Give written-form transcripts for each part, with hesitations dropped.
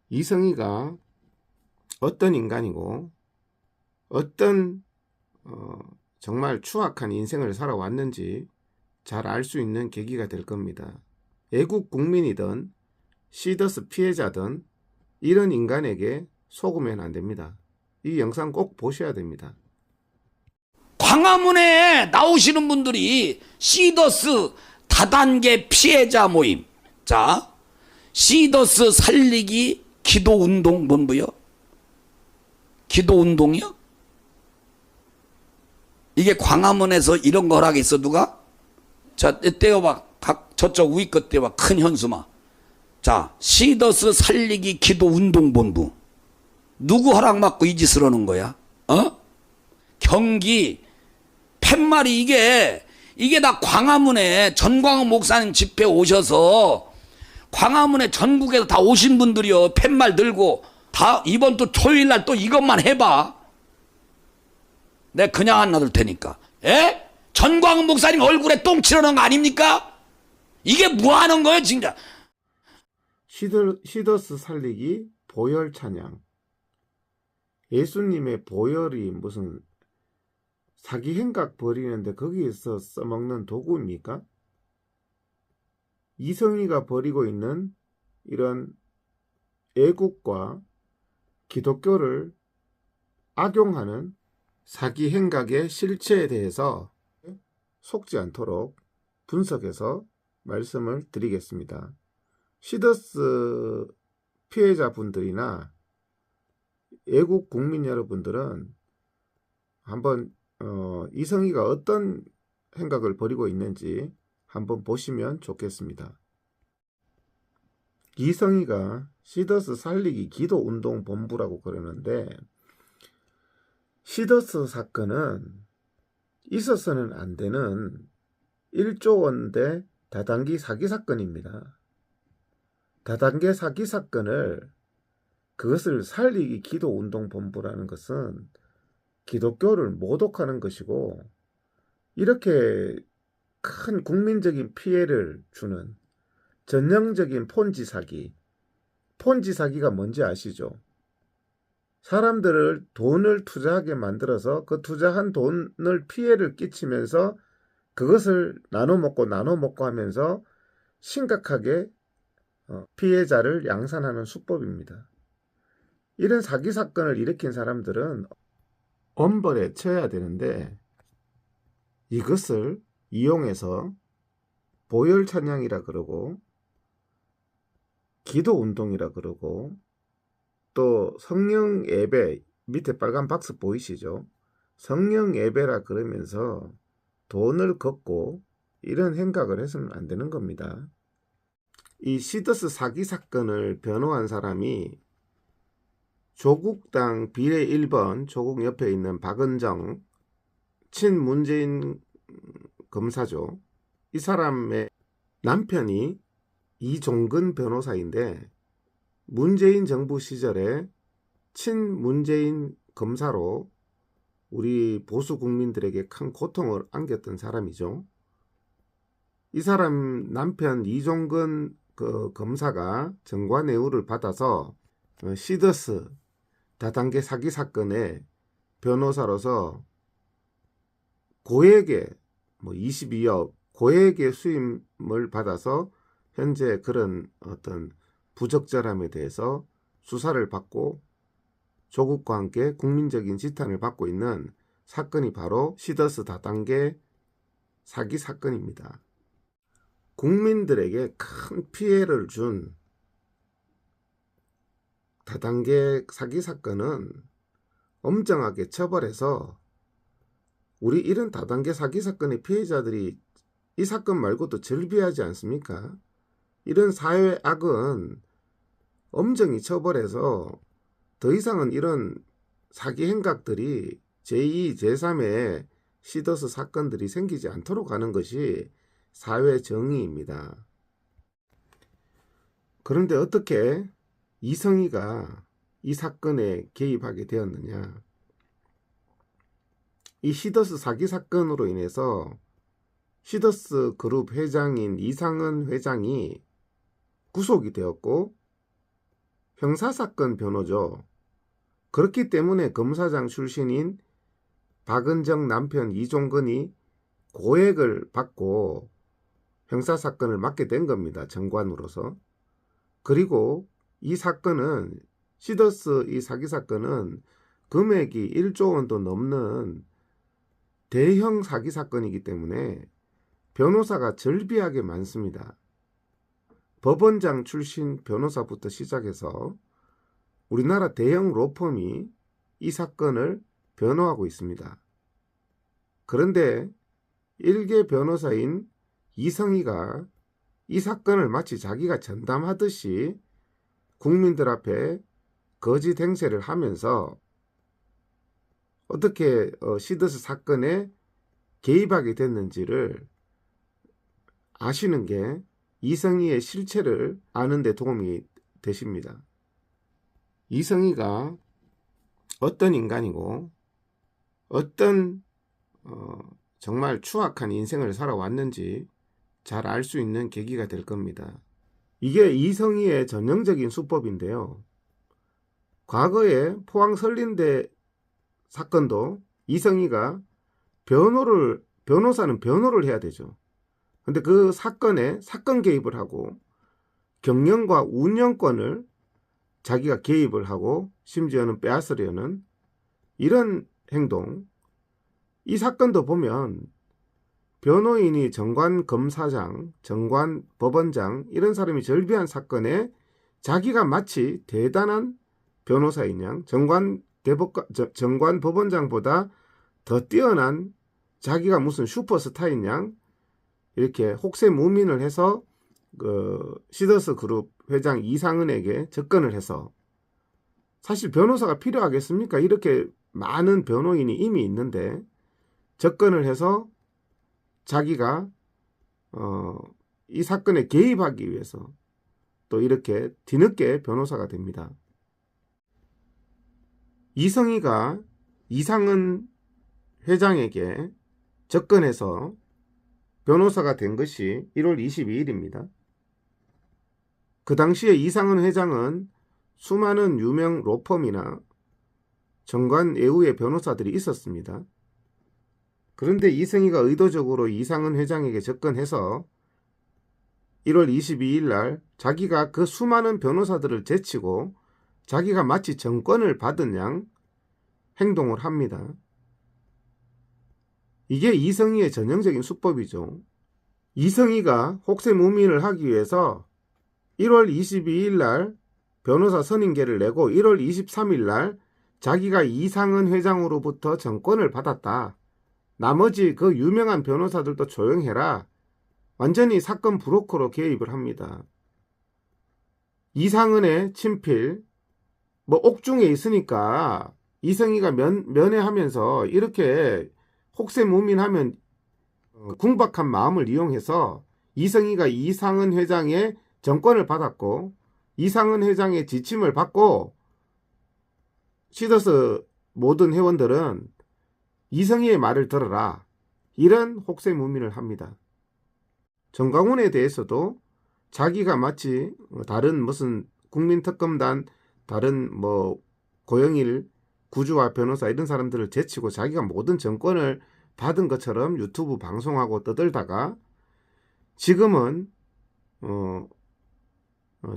이성희가 어떤 인간이고 어떤 정말 추악한 인생을 살아왔는지 잘 알 수 있는 계기가 될 겁니다. 애국 국민이든 시더스 피해자든 이런 인간에게 속으면 안 됩니다. 이 영상 꼭 보셔야 됩니다. 광화문에 나오시는 분들이 시더스 다단계 피해자 모임. 자, 시더스 살리기 기도운동본부요. 기도운동이요? 이게 광화문에서 이런 거 허락했어 누가? 자, 떼어봐. 저쪽 위 것 떼어봐. 큰 현수막. 자, 시더스 살리기 기도운동본부. 누구 허락 받고 이 짓을 하는 거야? 경기 팻말이 이게 다 광화문에 전광훈 목사님 집회 오셔서 광화문에 전국에서 다 오신 분들이요. 팻말 들고 다 이번 또 토요일 날 또 이것만 해봐. 내가 그냥 안 놔둘 테니까. 에? 전광훈 목사님 얼굴에 똥 치러놓은 거 아닙니까? 이게 뭐 하는 거예요 진짜. 시더스 살리기 보혈 찬양. 예수님의 보혈이 무슨 사기 행각 벌이는데 거기에서 써먹는 도구입니까? 이성희가 벌이고 있는 이런 애국과 기독교를 악용하는 사기 행각의 실체에 대해서 속지 않도록 분석해서 말씀을 드리겠습니다. 시더스 피해자분들이나 애국 국민 여러분들은 한번 이성희가 어떤 행각을 벌이고 있는지 한번 보시면 좋겠습니다. 이성희가 시더스 살리기 기도운동본부라고 그러는데, 시더스 사건은 있어서는 안 되는 1조 원대 다단계 사기 사건입니다. 다단계 사기 사건을 그것을 살리기 기도운동본부라는 것은 기독교를 모독하는 것이고, 이렇게 큰 국민적인 피해를 주는 전형적인 폰지 사기. 폰지 사기가 뭔지 아시죠? 사람들을 돈을 투자하게 만들어서 그 투자한 돈을 피해를 끼치면서 그것을 나눠 먹고 하면서 심각하게 피해자를 양산하는 수법입니다. 이런 사기 사건을 일으킨 사람들은 엄벌에 처해야 되는데, 이것을 이용해서 보혈 찬양이라 그러고 기도 운동이라 그러고 또 성령 예배, 밑에 빨간 박스 보이시죠? 성령 예배라 그러면서 돈을 걷고 이런 행각을 해서는 안 되는 겁니다. 이 시더스 사기 사건을 변호한 사람이 조국당 비례 1번 조국 옆에 있는 박은정 친문재인 검사죠. 이 사람의 남편이 이종근 변호사인데, 문재인 정부 시절에 친문재인 검사로 우리 보수 국민들에게 큰 고통을 안겼던 사람이죠. 이 사람 남편 이종근 그 검사가 정관예우를 받아서 시더스 다단계 사기 사건의 변호사로서 고액의 22억 고액의 수임을 받아서 현재 그런 어떤 부적절함에 대해서 수사를 받고 조국과 함께 국민적인 지탄을 받고 있는 사건이 바로 시더스 다단계 사기 사건입니다. 국민들에게 큰 피해를 준 다단계 사기 사건은 엄정하게 처벌해서 우리 이런 다단계 사기 사건의 피해자들이 이 사건 말고도 절비하지 않습니까? 이런 사회 악은 엄정히 처벌해서 더 이상은 이런 사기 행각들이 제2, 제3의 시더스 사건들이 생기지 않도록 하는 것이 사회 정의입니다. 그런데 어떻게 이성희가 이 사건에 개입하게 되었느냐? 이 시더스 사기 사건으로 인해서 시더스 그룹 회장인 이상은 회장이 구속이 되었고, 형사사건 변호죠. 그렇기 때문에 검사장 출신인 박은정 남편 이종건이 고액을 받고 형사사건을 맡게 된 겁니다. 정관으로서. 그리고 이 사건은 시더스 이 사기 사건은 금액이 1조 원도 넘는 대형 사기 사건이기 때문에 변호사가 절비하게 많습니다. 법원장 출신 변호사부터 시작해서 우리나라 대형 로펌이 이 사건을 변호하고 있습니다. 그런데 일개 변호사인 이성희가 이 사건을 마치 자기가 전담하듯이 국민들 앞에 거짓 행세를 하면서 어떻게 시더스 사건에 개입하게 됐는지를 아시는 게 이성희의 실체를 아는 데 도움이 되십니다. 이성희가 어떤 인간이고 어떤 정말 추악한 인생을 살아왔는지 잘 알 수 있는 계기가 될 겁니다. 이게 이성희의 전형적인 수법인데요. 과거에 포항 설린대 사건도 이성희가 변호사는 변호를 해야 되죠. 근데 그 사건에 사건 개입을 하고 경영과 운영권을 자기가 개입을 하고 심지어는 빼앗으려는 이런 행동. 이 사건도 보면 변호인이 정관 검사장, 정관 법원장 이런 사람이 절비한 사건에 자기가 마치 대단한 변호사인 양 정관 법원장보다 더 뛰어난 자기가 무슨 슈퍼스타인 양 이렇게 혹세무민을 해서 시더스 그룹 회장 이상은에게 접근을 해서 사실 변호사가 필요하겠습니까? 이렇게 많은 변호인이 이미 있는데 접근을 해서 자기가 이 사건에 개입하기 위해서 또 이렇게 뒤늦게 변호사가 됩니다. 이성희가 이상은 회장에게 접근해서 변호사가 된 것이 1월 22일입니다. 그 당시에 이상은 회장은 수많은 유명 로펌이나 정관 외우의 변호사들이 있었습니다. 그런데 이성희가 의도적으로 이상은 회장에게 접근해서 1월 22일 날 자기가 그 수많은 변호사들을 제치고 자기가 마치 정권을 받은 양 행동을 합니다. 이게 이성희의 전형적인 수법이죠. 이성희가 혹세무민을 하기 위해서 1월 22일 날 변호사 선임계를 내고 1월 23일 날 자기가 이상은 회장으로부터 정권을 받았다. 나머지 그 유명한 변호사들도 조용해라. 완전히 사건 브로커로 개입을 합니다. 이상은의 친필, 옥중에 있으니까 이성희가 면회하면서 이렇게 혹세무민하면 궁박한 마음을 이용해서 이성희가 이상은 회장의 정권을 받았고 이상은 회장의 지침을 받고 시더스 모든 회원들은 이성희의 말을 들어라. 이런 혹세무민을 합니다. 정광훈에 대해서도 자기가 마치 다른 무슨 국민특검단 다른 고영일 구주와 변호사 이런 사람들을 제치고 자기가 모든 정권을 받은 것처럼 유튜브 방송하고 떠들다가 지금은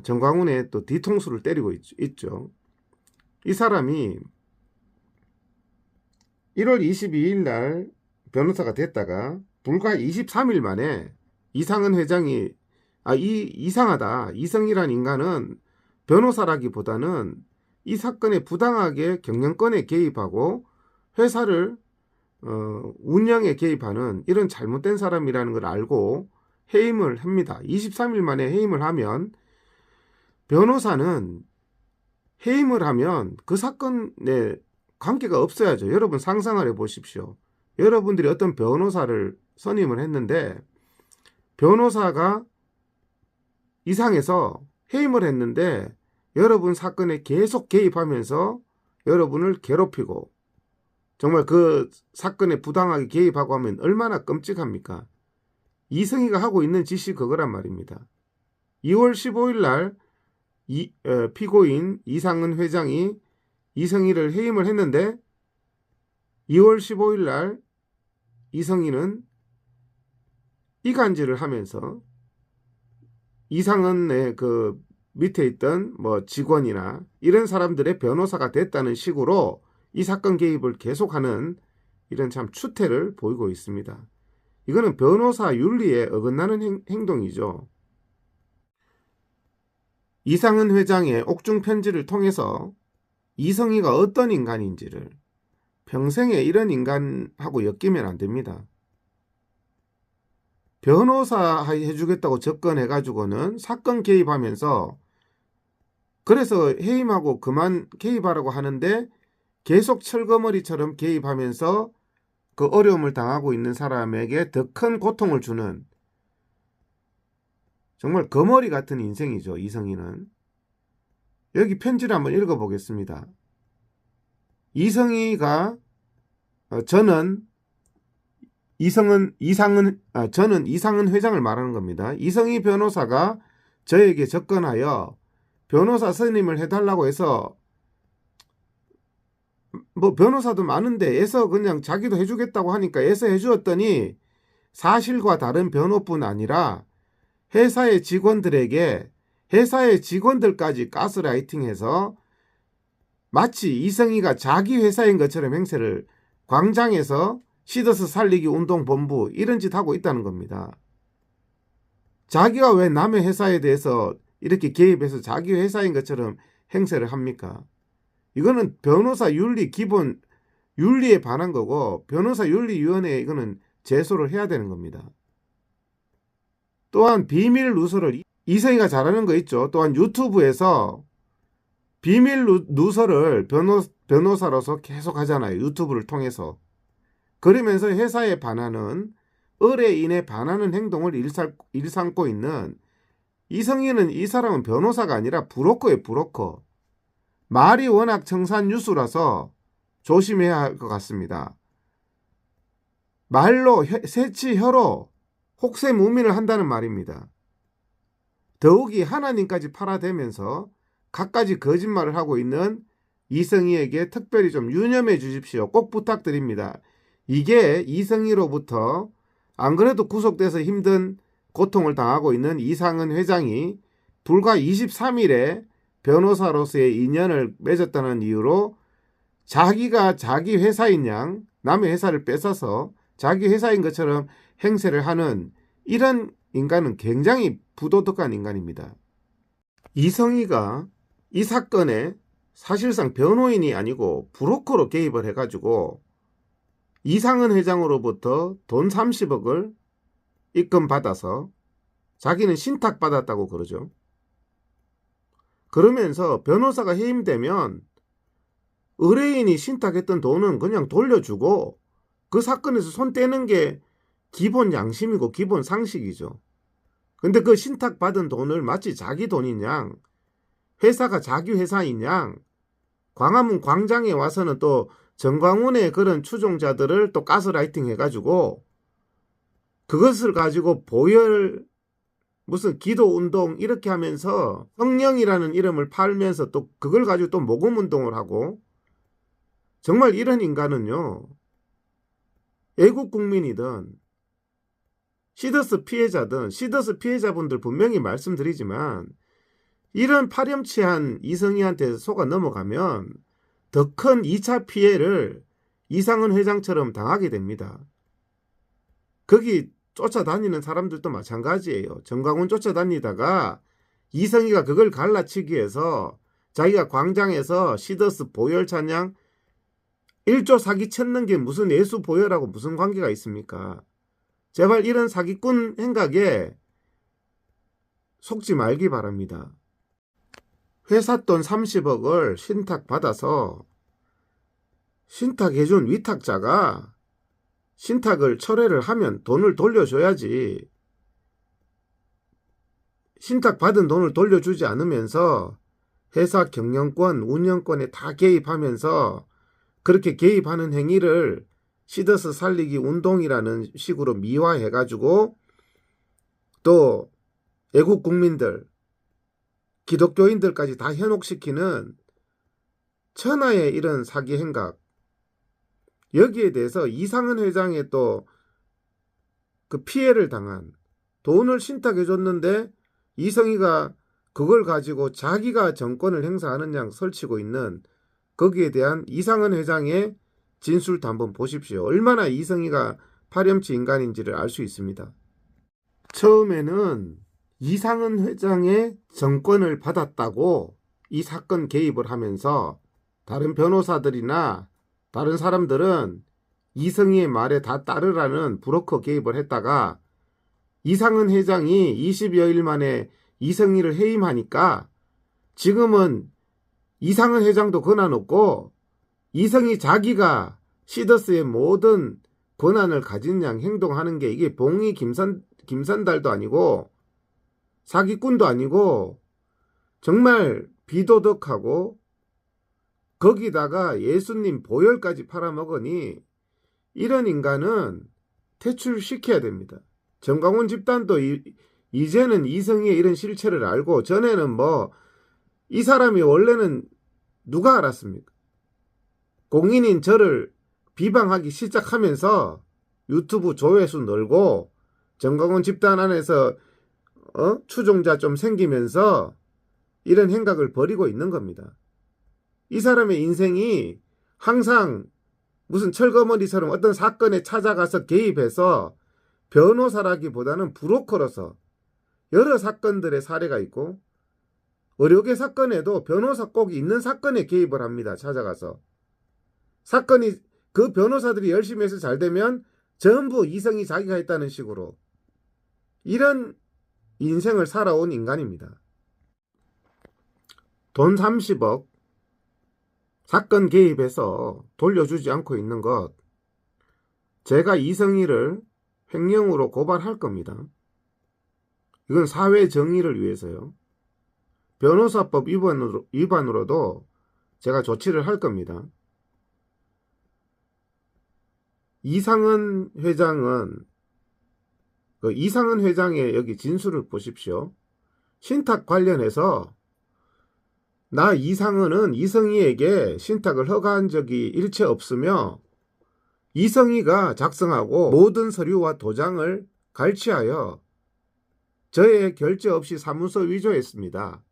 정광훈의 또 뒤통수를 때리고 있죠. 이 사람이 1월 22일 날 변호사가 됐다가 불과 23일 만에 이상은 회장이 이상하다. 이성희란 인간은 변호사라기보다는 이 사건에 부당하게 경영권에 개입하고 회사를 운영에 개입하는 이런 잘못된 사람이라는 걸 알고 해임을 합니다. 23일 만에 해임을 하면 변호사는 해임을 하면 그 사건에 관계가 없어야죠. 여러분 상상을 해보십시오. 여러분들이 어떤 변호사를 선임을 했는데 변호사가 이상해서 해임을 했는데 여러분 사건에 계속 개입하면서 여러분을 괴롭히고 정말 그 사건에 부당하게 개입하고 하면 얼마나 끔찍합니까? 이성희가 하고 있는 짓이 그거란 말입니다. 2월 15일 날 피고인 이상은 회장이 이성희를 해임을 했는데 2월 15일 날 이성희는 이간질을 하면서 이상은의 그 밑에 있던 뭐 직원이나 이런 사람들의 변호사가 됐다는 식으로 이 사건 개입을 계속하는 이런 참 추태를 보이고 있습니다. 이거는 변호사 윤리에 어긋나는 행동이죠. 이상은 회장의 옥중 편지를 통해서 이성희가 어떤 인간인지를 평생에 이런 인간하고 엮이면 안 됩니다. 변호사 해주겠다고 접근해가지고는 사건 개입하면서 그래서 해임하고 그만 개입하라고 하는데 계속 철거머리처럼 개입하면서 그 어려움을 당하고 있는 사람에게 더 큰 고통을 주는 정말 거머리 같은 인생이죠. 이성희는. 여기 편지를 한번 읽어보겠습니다. 이성희가 저는 이상은 회장을 말하는 겁니다. 이성희 변호사가 저에게 접근하여 변호사 선임을 해달라고 해서 뭐 변호사도 많은데 애서 그냥 자기도 해주겠다고 하니까 애서 해주었더니 사실과 다른 변호뿐 아니라 회사의 직원들에게 회사의 직원들까지 가스라이팅해서 마치 이성희가 자기 회사인 것처럼 행세를 광장에서 시더스 살리기 운동본부 이런 짓 하고 있다는 겁니다. 자기가 왜 남의 회사에 대해서 이렇게 개입해서 자기 회사인 것처럼 행세를 합니까? 이거는 변호사 윤리 기본 윤리에 반한 거고 변호사 윤리위원회에 이거는 제소를 해야 되는 겁니다. 또한 비밀 누설을 이성희가 잘하는 거 있죠. 또한 유튜브에서 비밀 누설을 변호사로서 계속 하잖아요. 유튜브를 통해서. 그러면서 회사에 반하는 의뢰인에 반하는 행동을 일삼고 있는 이성희는 이 사람은 변호사가 아니라 브로커예요. 브로커. 말이 워낙 청산유수라서 조심해야 할 것 같습니다. 말로 세치혀로 혹세무민을 한다는 말입니다. 더욱이 하나님까지 팔아대면서 갖가지 거짓말을 하고 있는 이성희에게 특별히 좀 유념해 주십시오. 꼭 부탁드립니다. 이게 이성희로부터 안 그래도 구속돼서 힘든 고통을 당하고 있는 이상은 회장이 불과 23일에 변호사로서의 인연을 맺었다는 이유로 자기가 자기 회사인 양 남의 회사를 뺏어서 자기 회사인 것처럼 행세를 하는 이런 인간은 굉장히 부도덕한 인간입니다. 이성희가 이 사건에 사실상 변호인이 아니고 브로커로 개입을 해가지고 이상은 회장으로부터 돈 30억을 입금받아서 자기는 신탁받았다고 그러죠. 그러면서 변호사가 해임되면 의뢰인이 신탁했던 돈은 그냥 돌려주고 그 사건에서 손 떼는 게 기본 양심이고 기본 상식이죠. 근데 그 신탁받은 돈을 마치 자기 돈인 양, 회사가 자기 회사인 양, 광화문 광장에 와서는 또 정광훈의 그런 추종자들을 또 가스라이팅 해가지고 그것을 가지고 보혈 무슨 기도운동 이렇게 하면서 성령이라는 이름을 팔면서 또 그걸 가지고 또 모금운동을 하고 정말 이런 인간은요 애국 국민이든 시더스 피해자든 시더스 피해자분들 분명히 말씀드리지만 이런 파렴치한 이성희한테 속아 넘어가면 더 큰 2차 피해를 이상은 회장처럼 당하게 됩니다. 거기 쫓아다니는 사람들도 마찬가지예요. 정광훈 쫓아다니다가 이성희가 그걸 갈라치기 위해서 자기가 광장에서 시더스 보혈 찬양 1조 사기 쳤는 게 무슨 예수 보혈하고 무슨 관계가 있습니까? 제발 이런 사기꾼 행각에 속지 말기 바랍니다. 회사 돈 30억을 신탁받아서 신탁해준 위탁자가 신탁을 철회를 하면 돈을 돌려줘야지. 신탁받은 돈을 돌려주지 않으면서 회사 경영권, 운영권에 다 개입하면서 그렇게 개입하는 행위를 시더스 살리기 운동이라는 식으로 미화해가지고 또 애국 국민들 기독교인들까지 다 현혹시키는 천하의 이런 사기 행각, 여기에 대해서 이상은 회장의 또 그 피해를 당한, 돈을 신탁해 줬는데 이성희가 그걸 가지고 자기가 정권을 행사하는 양 설치고 있는, 거기에 대한 이상은 회장의 진술도 한번 보십시오. 얼마나 이성희가 파렴치 인간인지를 알 수 있습니다. 처음에는 이상은 회장의 정권을 받았다고 이 사건 개입을 하면서 다른 변호사들이나 다른 사람들은 이성희의 말에 다 따르라는 브로커 개입을 했다가, 이상은 회장이 20여일 만에 이성희를 해임하니까 지금은 이상은 회장도 권한 없고 이성희 자기가 시더스의 모든 권한을 가진 양 행동하는 게, 이게 봉이 김선달도 아니고 사기꾼도 아니고 정말 비도덕하고, 거기다가 예수님 보혈까지 팔아먹으니 이런 인간은 퇴출시켜야 됩니다. 정광훈 집단도 이제는 이성희의 이런 실체를 알고, 전에는 뭐 이 사람이 원래는 누가 알았습니까? 공인인 저를 비방하기 시작하면서 유튜브 조회수 늘고 정광훈 집단 안에서 추종자 좀 생기면서 이런 행각을 벌이고 있는 겁니다. 이 사람의 인생이 항상 무슨 철거머리처럼 어떤 사건에 찾아가서 개입해서 변호사라기보다는 브로커로서 여러 사건들의 사례가 있고, 의료계 사건에도 변호사 꼭 있는 사건에 개입을 합니다. 찾아가서 사건이, 그 변호사들이 열심히 해서 잘 되면 전부 이성이 자기가 했다는 식으로, 이런 인생을 살아온 인간입니다. 돈 30억 사건 개입해서 돌려주지 않고 있는 것, 제가 이성희를 횡령으로 고발할 겁니다. 이건 사회 정의를 위해서요. 변호사법 위반으로도 제가 조치를 할 겁니다. 이상은 회장은, 이상은 회장의 여기 진술을 보십시오. 신탁 관련해서 나 이상은은 이성희에게 신탁을 허가한 적이 일체 없으며 이성희가 작성하고 모든 서류와 도장을 갈취하여 저의 결제 없이 사무소 위조했습니다.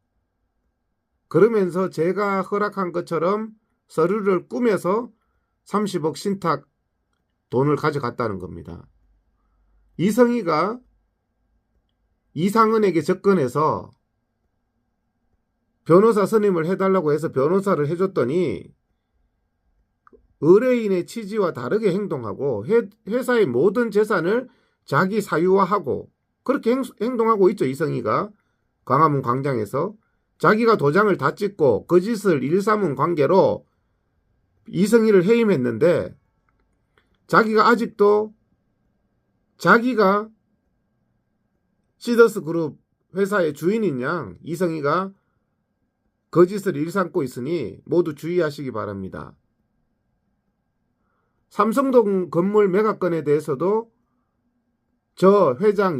그러면서 제가 허락한 것처럼 서류를 꾸며서 30억 신탁 돈을 가져갔다는 겁니다. 이성희가 이상은에게 접근해서 변호사 선임을 해달라고 해서 변호사를 해줬더니 의뢰인의 취지와 다르게 행동하고 회사의 모든 재산을 자기 사유화하고 그렇게 행동하고 있죠. 이성희가 광화문 광장에서 자기가 도장을 다 찍고 거짓을 일삼은 관계로 이성희를 해임했는데, 자기가 아직도 자기가 시더스 그룹 회사의 주인인 양 이성희가 거짓을 일삼고 있으니 모두 주의하시기 바랍니다. 삼성동 건물 매각건에 대해서도 저 회장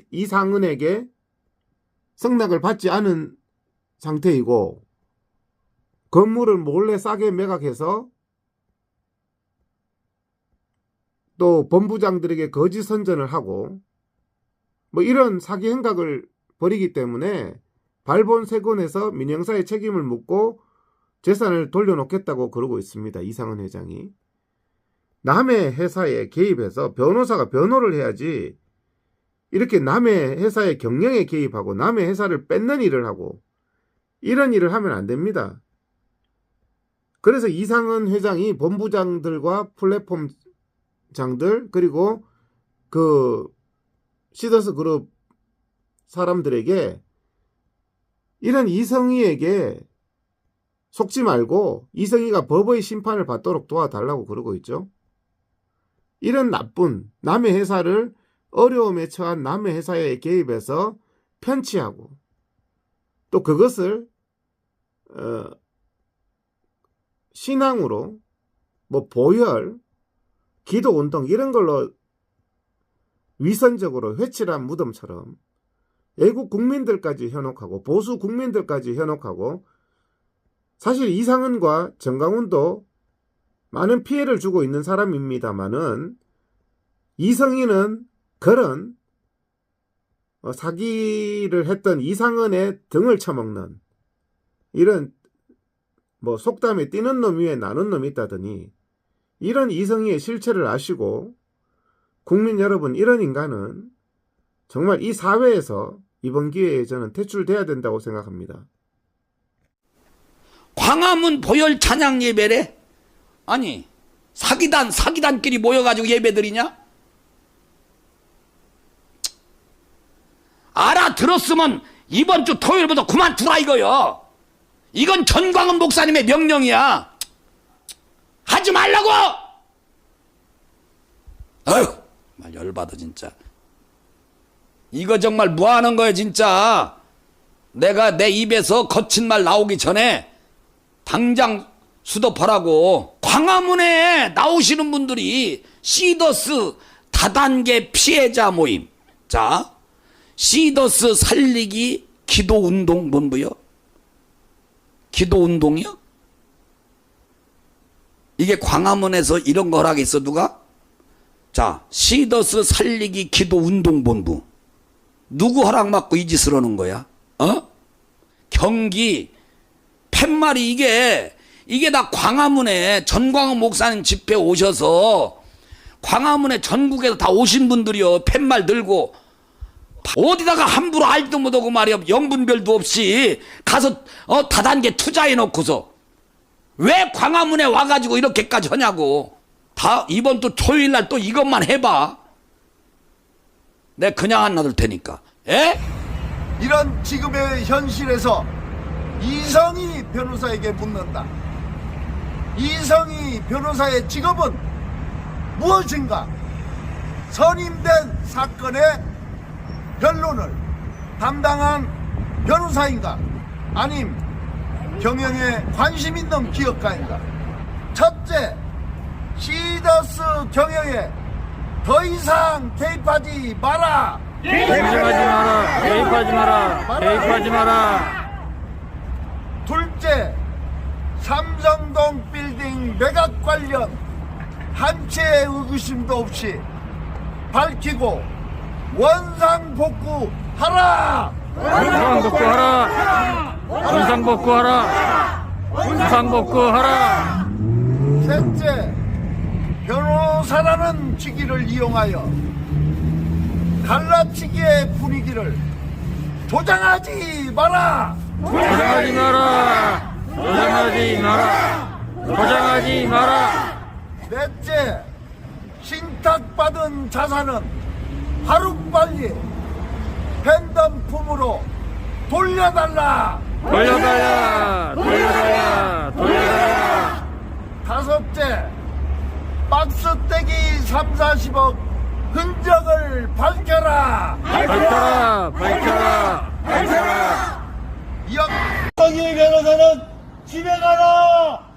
이상은에게 승낙을 받지 않은 상태이고, 건물을 몰래 싸게 매각해서 또 본부장들에게 거짓 선전을 하고 뭐 이런 사기 행각을 벌이기 때문에 발본세곤에서 민형사의 책임을 묻고 재산을 돌려놓겠다고 그러고 있습니다. 이상은 회장이. 남의 회사에 개입해서 변호사가 변호를 해야지, 이렇게 남의 회사의 경영에 개입하고 남의 회사를 뺏는 일을 하고 이런 일을 하면 안 됩니다. 그래서 이상은 회장이 본부장들과 플랫폼장들 그리고 그 시더스 그룹 사람들에게 이런 이성희에게 속지 말고 이성희가 법의 심판을 받도록 도와달라고 그러고 있죠. 이런 나쁜 남의 회사를, 어려움에 처한 남의 회사에 개입해서 편취하고 또 그것을 신앙으로 뭐 보혈, 기도운동 이런 걸로 위선적으로 회칠한 무덤처럼 애국 국민들까지 현혹하고 보수 국민들까지 현혹하고 사실 이상은과 정강훈도 많은 피해를 주고 있는 사람입니다만은 이성희는 그런 사기를 했던 이상은의 등을 쳐먹는 이런 뭐 속담에 뛰는 놈 위에 나는 놈이 있다더니 이런 이성희의 실체를 아시고 국민 여러분, 이런 인간은 정말 이 사회에서 이번 기회에 저는 퇴출돼야 된다고 생각합니다. 광화문 보혈 찬양 예배래? 아니 사기단끼리 모여가지고 예배드리냐? 알아들었으면 이번 주 토요일부터 그만두라 이거요. 이건 전광훈 목사님의 명령이야. 하지 말라고. 아유, 말 열받아 진짜. 이거 정말 뭐 하는 거야 진짜. 내가 내 입에서 거친 말 나오기 전에 당장 수도하라고. 광화문에 나오시는 분들이 시더스 다단계 피해자 모임. 자, 시더스 살리기 기도운동 본부요? 기도운동이요? 이게 광화문에서 이런 거 하라겠어 누가? 자, 시더스 살리기 기도운동 본부. 누구 허락 받고 이 짓을 하는 거야? 경기 팻말이 이게 다 광화문에 전광훈 목사님 집회 오셔서 광화문에 전국에서 다 오신 분들이요. 팻말 들고 어디다가 함부로 알도 못하고 말이야. 영분별도 없이 가서 다단계 투자해 놓고서 왜 광화문에 와가지고 이렇게까지 하냐고. 다 이번 또 토요일날 또 이것만 해봐. 내가 그냥 안 놔둘 테니까. 에? 이런 지금의 현실에서 이성희 변호사에게 묻는다. 이성희 변호사의 직업은 무엇인가? 선임된 사건의 변론을 담당한 변호사인가? 아님 경영에 관심 있는 기업가인가? 첫째, 시더스 경영에 더 이상 개입하지 마라. 개입하지 마라. 둘째, 삼성동 빌딩 매각 관련 한 채의 의구심도 없이 밝히고 원상복구하라. 원상복구하라. 셋째, 변호사라는 직위를 이용하여 갈라치기의 분위기를 조장하지 마라. 포장하지 마라. 넷째, 신탁받은 자산은 하루빨리 팬덤품으로 돌려달라. 다섯째, 박스떼기 3,40억 흔적을 밝혀라. 이성희 변호사는 집에 가라.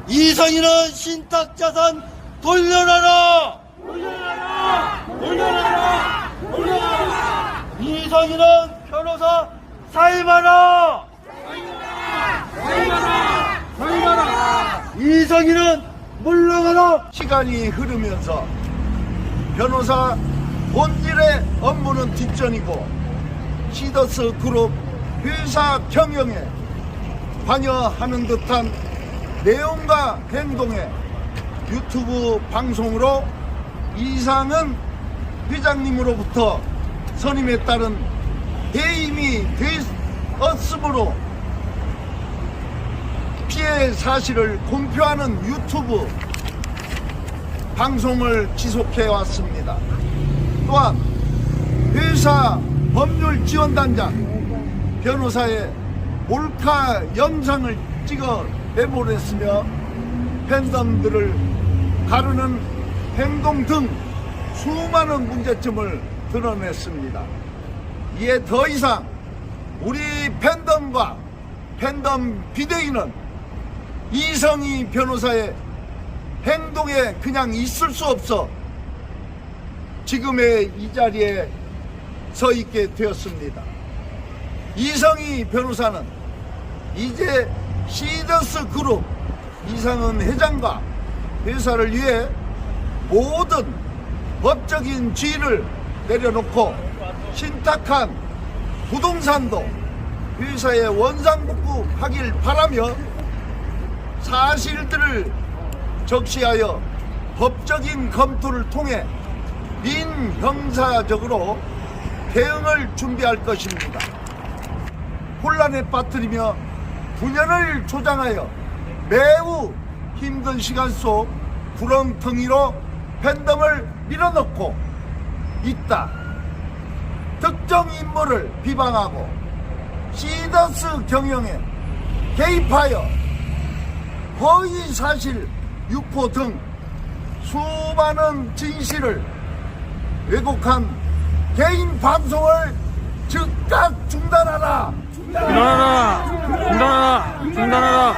이성희는 신탁자산 돌려놔라. 이성희는 변호사 사임하라. 이성희는 물러가라. 시간이 흐르면서 변호사 본질의 업무는 뒷전이고 시더스 그룹 회사 경영에 관여하는 듯한 내용과 행동에 유튜브 방송으로 이상은 회장님으로부터 선임에 따른 해임이 되었으므로 피해 사실을 공표하는 유튜브 방송을 지속해 왔습니다. 또한 회사 법률지원단장 변호사의 몰카 영상을 찍어 내보냈으며 팬덤들을 가르는 행동 등 수많은 문제점을 드러냈습니다. 이에 더 이상 우리 팬덤과 팬덤 비대위는 이성희 변호사의 행동에 그냥 있을 수 없어 지금의 이 자리에 서 있게 되었습니다. 이성희 변호사는 이제 시더스 그룹 이상은 회장과 회사를 위해 모든 법적인 지위를 내려놓고 신탁한 부동산도 회사에 원상복구하길 바라며 사실들을 적시하여 법적인 검토를 통해 민형사적으로 대응을 준비할 것입니다. 혼란에 빠뜨리며 분열을 조장하여 매우 힘든 시간 속 구렁텅이로 팬덤을 밀어넣고 있다. 특정 인물을 비방하고 시더스 경영에 개입하여 허위사실 유포 등 수많은 진실을 왜곡한 개인 방송을 즉각 중단하라. 중단하라. 중단하라. 중단하라.